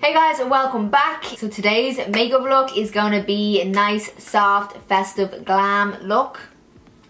Hey guys, and welcome back. So today's makeup look is going to be a nice, soft, festive, glam look.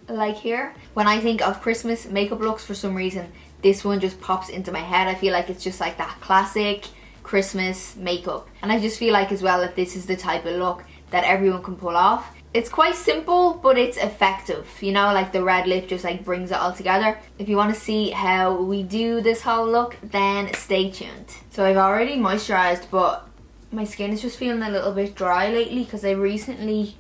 Like here. When I think of Christmas makeup looks, for some reason, this one just pops into my head. I feel like it's just like that classic Christmas makeup. And I just feel like as well that this is the type of look that everyone can pull off. It's quite simple, but it's effective. You know, like the red lip just like brings it all together. If you want to see how we do this whole look, then stay tuned. So I've already moisturized, but my skin is just feeling a little bit dry lately because I recently,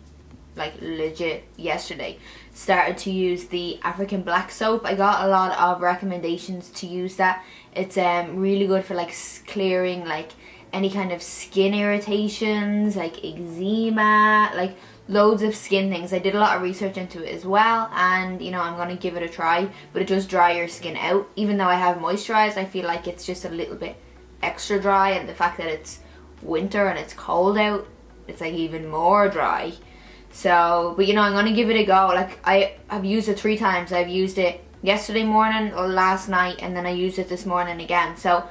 like legit yesterday, started to use the African black soap. I got a lot of recommendations to use that. It's really good for like clearing like any kind of skin irritations, like eczema, like loads of skin things. I did a lot of research into it as well, and you know, I'm going to give it a try, but it does dry your skin out. Even though I have moisturized, I feel like it's just a little bit extra dry, and the fact that it's winter and it's cold out, it's like even more dry. So, but you know, I'm going to give it a go. Like I've used it 3 times. I've used it yesterday morning or last night, and then I used it this morning again. So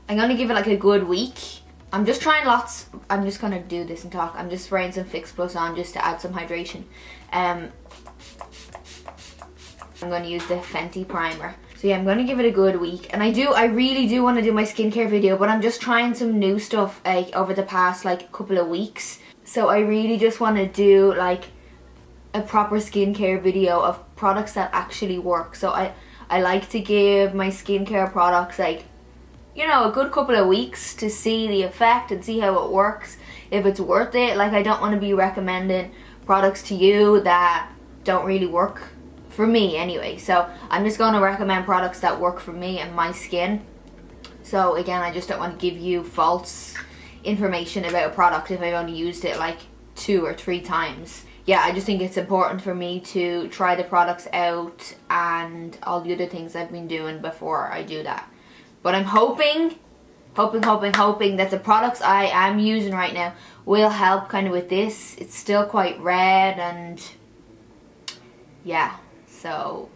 I'm going to give it like a good week. I'm just trying lots. I'm just going to do this and talk. I'm just spraying some Fix Plus on just to add some hydration. I'm going to use the Fenty primer. So yeah, I'm going to give it a good week. And I really do want to do my skincare video, but I'm just trying some new stuff like over the past like couple of weeks. So I really just want to do like a proper skincare video of products that actually work. So I like to give my skincare products like, you know, a good couple of weeks to see the effect and see how it works, if it's worth it. Like, I don't want to be recommending products to you that don't really work for me anyway. So I'm just going to recommend products that work for me and my skin. So again, I just don't want to give you false information about a product if I've only used it like 2 or 3 times. Yeah, I just think it's important for me to try the products out and all the other things I've been doing before I do that. But I'm hoping that the products I am using right now will help kind of with this. It's still quite red, and yeah, so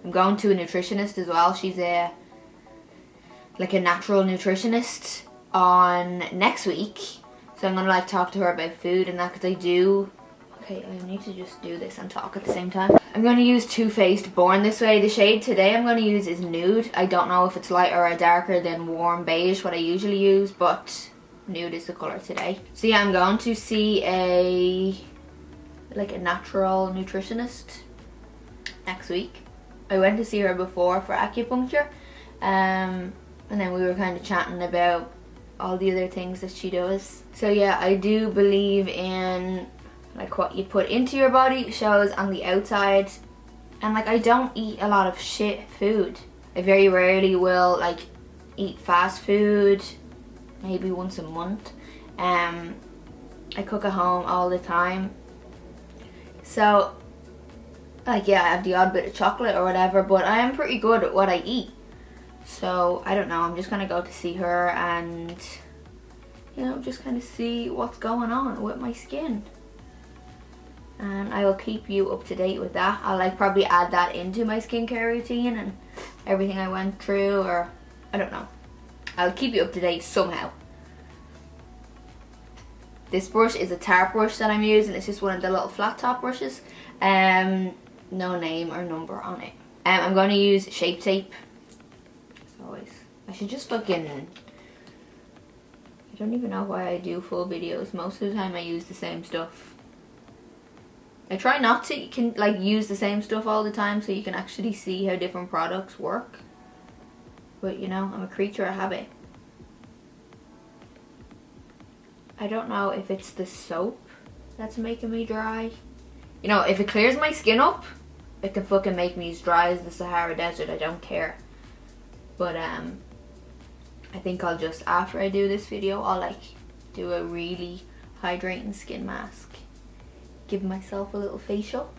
I'm going to a nutritionist as well. She's like a natural nutritionist on next week. So I'm going to like talk to her about food and that, because I do... Okay, I need to just do this and talk at the same time. I'm going to use Too Faced Born This Way. The shade today I'm going to use is Nude. I don't know if it's lighter or darker than Warm Beige, what I usually use, but Nude is the colour today. So yeah, I'm going to see a natural nutritionist next week. I went to see her before for acupuncture, and then we were kind of chatting about all the other things that she does. So yeah, I do believe in like what you put into your body shows on the outside, and like I don't eat a lot of shit food. I very rarely will like eat fast food, maybe once a month. I cook at home all the time, so like yeah, I have the odd bit of chocolate or whatever, but I am pretty good at what I eat. So I don't know, I'm just gonna go to see her and, you know, just kind of see what's going on with my skin. And I will keep you up to date with that. I'll like probably add that into my skincare routine and everything I went through, or I don't know. I'll keep you up to date somehow. This brush is a Tarte brush that I'm using. It's just one of the little flat top brushes. No name or number on it. I'm going to use Shape Tape. As always. I should just fucking... I don't even know why I do full videos. Most of the time I use the same stuff. I try not to use the same stuff all the time so you can actually see how different products work. But you know, I'm a creature of habit. I don't know if it's the soap that's making me dry. You know, if it clears my skin up, it can fucking make me as dry as the Sahara Desert. I don't care. But I think I'll just, after I do this video, I'll like do a really hydrating skin mask. Give myself a little facial.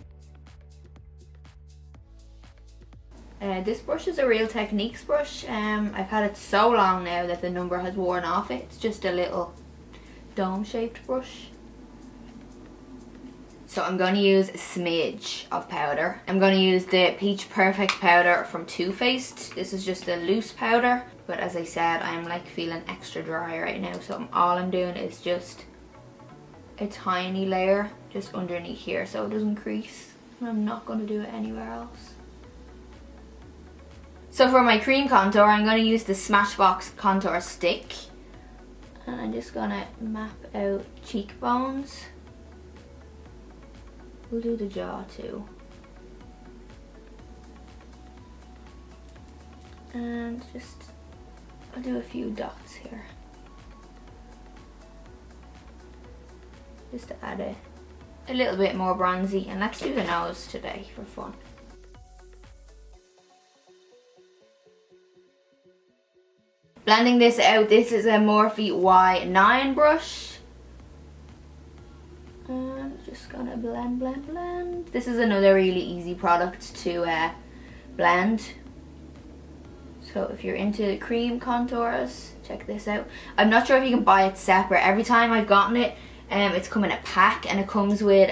This brush is a Real Techniques brush. I've had it so long now that the number has worn off it. It's just a little dome shaped brush. So I'm going to use a smidge of powder. I'm going to use the Peach Perfect powder from Too Faced. This is just a loose powder. But as I said, I'm like feeling extra dry right now, so all I'm doing is just a tiny layer just underneath here so it doesn't crease. I'm not going to do it anywhere else. So for my cream contour, I'm going to use the Smashbox contour stick, and I'm just going to map out cheekbones. We'll do the jaw too. And just, I'll do a few dots here. Just to add a little bit more bronzy. And let's do the nose today for fun. Blending this out, this is a Morphe Y9 brush. And just gonna blend, blend, blend. This is another really easy product to blend. So if you're into cream contours, check this out. I'm not sure if you can buy it separate. Every time I've gotten it, it's come in a pack, and it comes with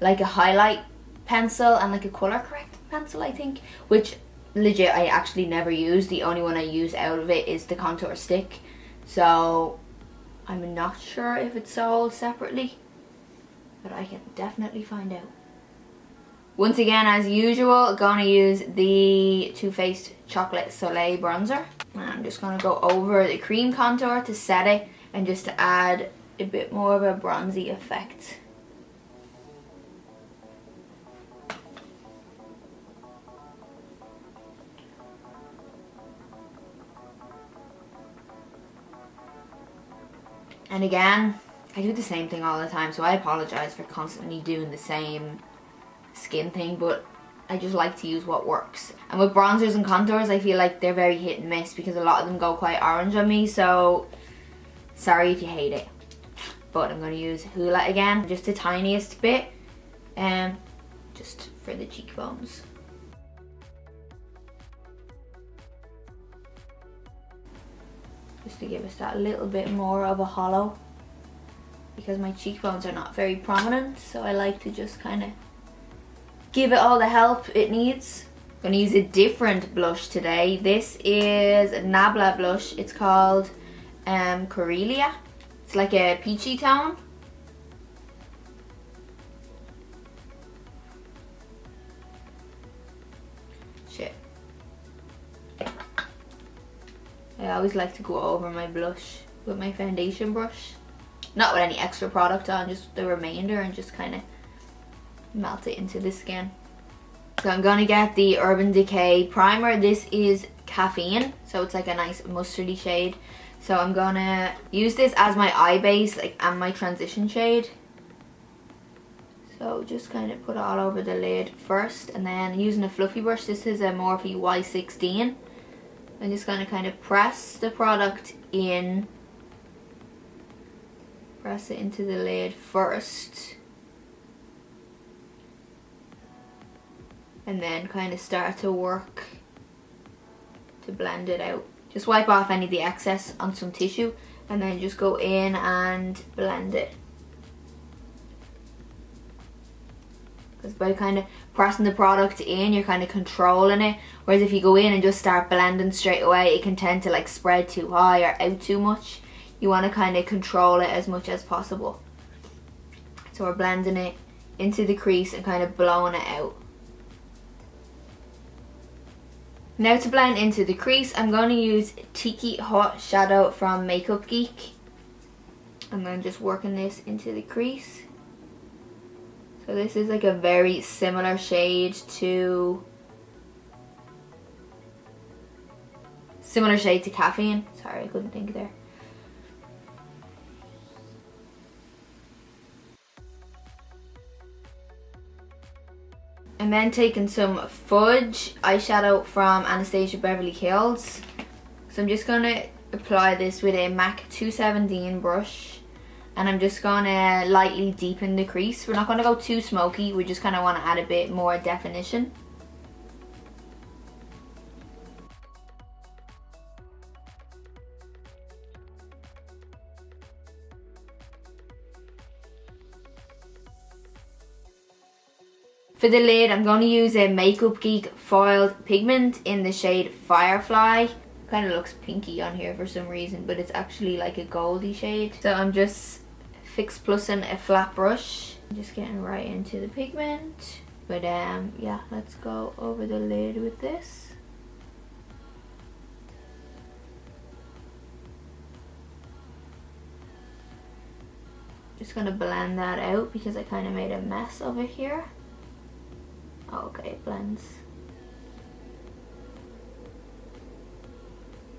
like a highlight pencil and like a color correcting pencil, I think, which legit I actually never use. The only one I use out of it is the contour stick. So I'm not sure if it's sold separately, but I can definitely find out. Once again, as usual, gonna use the Too Faced Chocolate Soleil bronzer. And I'm just gonna go over the cream contour to set it and just to add a bit more of a bronzy effect. And again, I do the same thing all the time, so I apologize for constantly doing the same skin thing, but I just like to use what works. And with bronzers and contours, I feel like they're very hit and miss because a lot of them go quite orange on me, so sorry if you hate it. But I'm going to use Hoola again, just the tiniest bit, just for the cheekbones. Just to give us that little bit more of a hollow, because my cheekbones are not very prominent, so I like to just kind of give it all the help it needs. I'm going to use a different blush today. This is a Nabla blush. It's called Corelia. It's like a peachy tone. Shit. I always like to go over my blush with my foundation brush. Not with any extra product on, just the remainder, and just kind of melt it into the skin. So I'm going to get the Urban Decay primer. This is Caffeine, so it's like a nice mustardy shade. So I'm going to use this as my eye base, like, and my transition shade. So just kind of put it all over the lid first, and then using a fluffy brush, this is a Morphe Y16. I'm just going to kind of press the product in. Press it into the lid first. And then kind of start to work to blend it out. Just wipe off any of the excess on some tissue and then just go in and blend it. Because by kind of pressing the product in, you're kind of controlling it. Whereas if you go in and just start blending straight away, it can tend to like spread too high or out too much. You want to kind of control it as much as possible. So we're blending it into the crease and kind of blowing it out. Now to blend into the crease, I'm going to use Tiki Hot Shadow from Makeup Geek. And then just working this into the crease. So this is like a very similar shade to Caffeine. Sorry, I couldn't think there. And then taking some Fudge eyeshadow from Anastasia Beverly Hills. So I'm just going to apply this with a MAC 217 brush. And I'm just going to lightly deepen the crease. We're not going to go too smoky. We just kind of want to add a bit more definition. For the lid, I'm going to use a Makeup Geek foiled pigment in the shade Firefly, kind of looks pinky on here for some reason, but it's actually like a goldy shade. So I'm just Fix Plussing a flat brush. I'm just getting right into the pigment. But yeah, let's go over the lid with this. Just gonna blend that out because I kind of made a mess of it here. Oh, okay, it blends.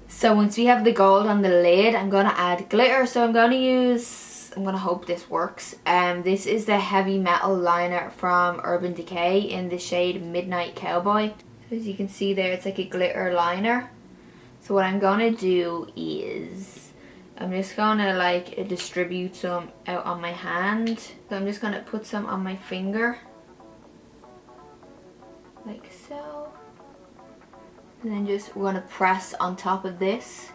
So once we have the gold on the lid, I'm gonna add glitter. So I'm gonna hope this works. This is the Heavy Metal Liner from Urban Decay in the shade Midnight Cowboy. So as you can see there, it's like a glitter liner. So what I'm gonna do is, I'm just gonna like distribute some out on my hand. So I'm just gonna put some on my finger. Like so. And then just we're gonna press on top of this.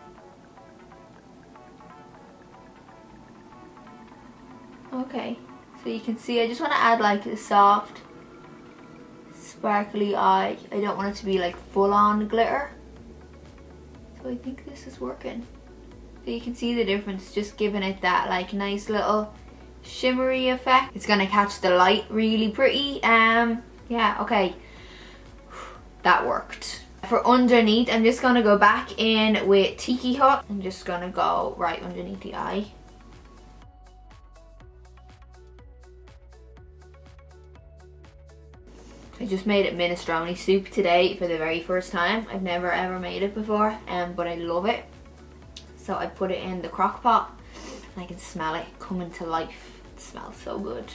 Okay, so you can see I just want to add like a soft sparkly eye. I don't want it to be like full on glitter. So I think this is working. So you can see the difference, just giving it that like nice little shimmery effect. It's gonna catch the light really pretty. Yeah, okay, that worked. For underneath, I'm just gonna go back in with Tiki Hut. I'm just gonna go right underneath the eye. I just made it minestrone soup today for the very first time. I've never ever made it before, but I love it. So I put it in the crock pot and I can smell it coming to life. It smells so good.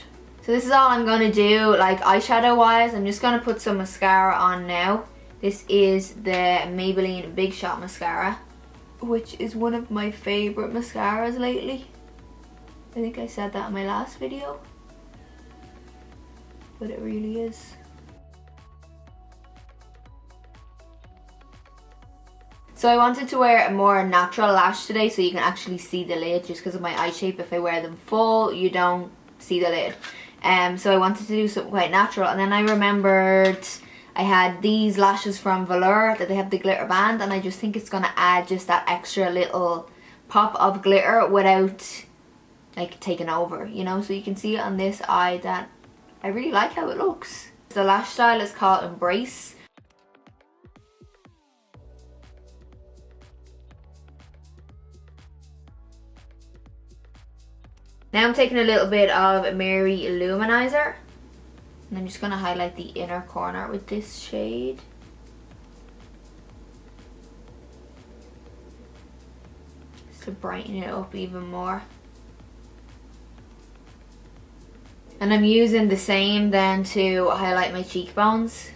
So this is all I'm gonna do, like eyeshadow wise. I'm just gonna put some mascara on now. This is the Maybelline Big Shot Mascara, which is one of my favorite mascaras lately. I think I said that in my last video, but it really is. So I wanted to wear a more natural lash today so you can actually see the lid, just because of my eye shape. If I wear them full, you don't see the lid. So I wanted to do something quite natural, and then I remembered I had these lashes from Velour that they have the glitter band, and I just think it's gonna add just that extra little pop of glitter without like taking over, you know. So you can see it on this eye that I really like how it looks. The lash style is called Embrace. Now I'm taking a little bit of Mary Luminizer, and I'm just going to highlight the inner corner with this shade. Just to brighten it up even more. And I'm using the same then to highlight my cheekbones.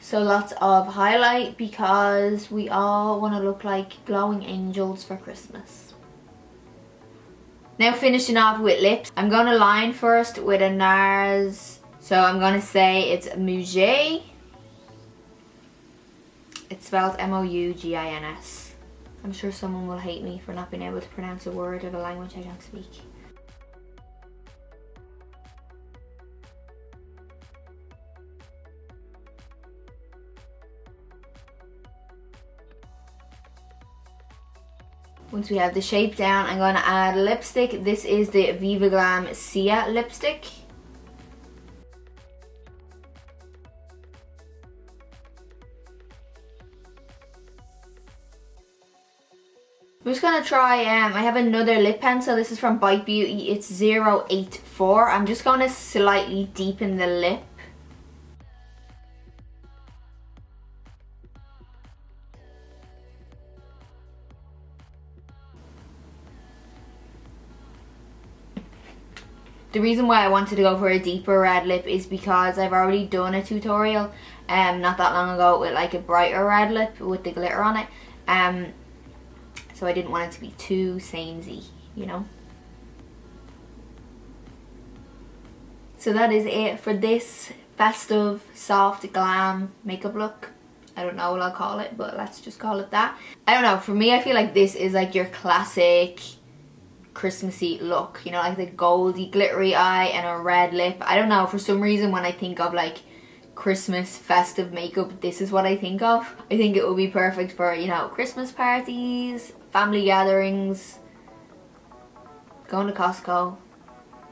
So lots of highlight because we all want to look like glowing angels for Christmas. Now finishing off with lips. I'm going to line first with a NARS. So I'm going to say it's Mouget. It's spelled M-O-U-G-I-N-S. I'm sure someone will hate me for not being able to pronounce a word of a language I don't speak. Once we have the shape down, I'm going to add lipstick. This is the Viva Glam Sia lipstick. I'm just going to try, I have another lip pencil. This is from Bite Beauty. It's 084. I'm just going to slightly deepen the lip. The reason why I wanted to go for a deeper red lip is because I've already done a tutorial not that long ago with like a brighter red lip with the glitter on it. So I didn't want it to be too samey, you know. So that is it for this festive, soft, glam makeup look. I don't know what I'll call it, but let's just call it that. I don't know, for me I feel like this is like your classic Christmassy look, you know, like the goldy glittery eye and a red lip. I don't know, for some reason when I think of like Christmas festive makeup, this is what I think of. I think it will be perfect for, you know, Christmas parties, family gatherings, going to Costco,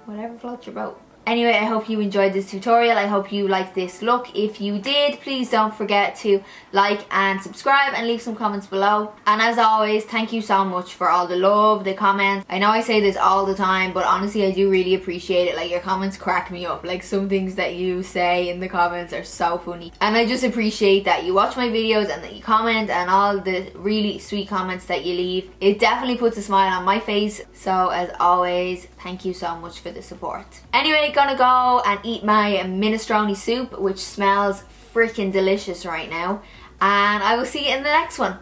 whatever floats your boat. Anyway, I hope you enjoyed this tutorial. I hope you liked this look. If you did, please don't forget to like and subscribe and leave some comments below. And as always, thank you so much for all the love, the comments. I know I say this all the time, but honestly I do really appreciate it. Like, your comments crack me up. Like, some things that you say in the comments are so funny. And I just appreciate that you watch my videos and that you comment, and all the really sweet comments that you leave. It definitely puts a smile on my face. So as always, thank you so much for the support. Anyway, gonna go and eat my minestrone soup, which smells freaking delicious right now, and I will see you in the next one.